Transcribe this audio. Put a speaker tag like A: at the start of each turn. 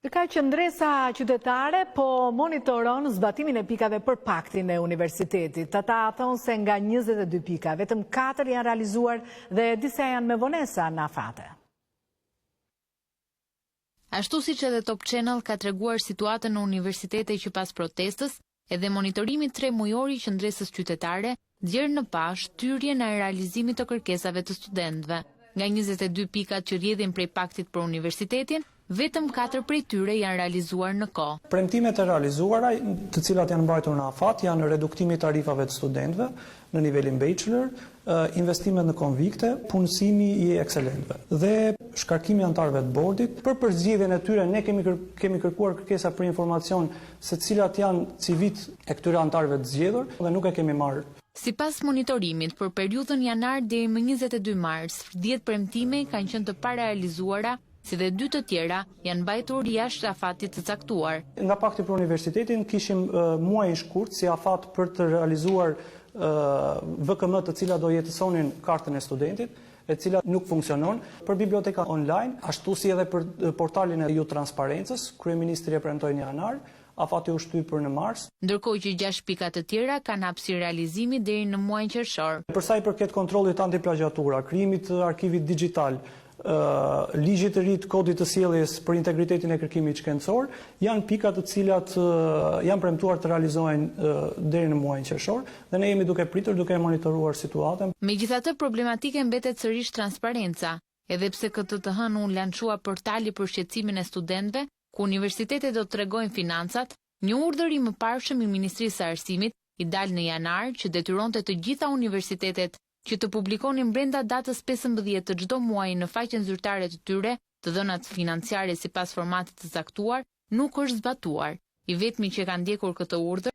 A: Ka qëndresa qytetare po monitoron zbatimin e pikave për paktin e universitetit. Ata thonë se nga 22 pika, vetëm 4 janë realizuar dhe disa janë me vonesa në afate.
B: Ashtu siç edhe Top Channel ka treguar situatën në universitete që pas protestës, edhe monitorimit 3 mujor i qëndresës qytetare djerë në pa shtyrjen e realizimit të kërkesave të studentëve. Nga 22 pikat që rrjedhin prej paktit për universitetin, vetëm 4 prej tyre janë realizuar në kohë.
C: Premtimet e realizuara, të cilat janë mbajtur në afat, janë reduktimi i tarifave të studentëve në nivelin bachelor, investimet në konvikte, punësimi i ekselentëve dhe shkarkimi i anëtarëve të bordit. Për përzgjedhjen e tyre ne kemi kërkuar kërkesa për informacion se cilat janë CV-t e këtyre anëtarëve të zgjedhur dhe nuk e kemi marrë.
B: Sipas monitorimit për periudhën janar deri më 22 mars, 10 premtime kanë qenë të parealizuara, si dhe 2 të tjera janë mbajtur jashtë afatit të caktuar.
C: Nga pakti për universitetin kishim muaj i shkurt si afat për të realizuar VKM të cilat do jetësonin kartën e studentit, e cila nuk funksionon, për biblioteka online, ashtu si edhe për portalin e transparencës, kryeministri e premtoi në janar, afati u shtyp për në mars.
B: Ndërkohë që 6 pika të tjera kanë hapësirë realizimi deri në muajin qershor.
C: Për sa i përket kontrollit antiplagjatura, krijimit të arkivit digjital, ligjit të ri të kodit të sjelljes për integritetin e kërkimit shkencor, janë pika të cilat janë premtuar të realizohen deri në muajin qershor dhe ne jemi duke pritur, duke monitoruar situatën.
B: Megjithatë, problematike mbetet sërish transparenca, edhe pse këtë të hënë u lançua portali për shqetësimin e studentëve, ku universitetet do të tregojnë financat, një urdhër i mëparshëm i Ministrisë së Arsimit i dal në janar që detyronte të gjitha universitetet që të publikonin brenda datës 15 të çdo muaji në faqen zyrtare të tyre të dhënat financiare sipas formatit të caktuar, nuk është zbatuar. I vetmi që ka ndjekur këtë urdhër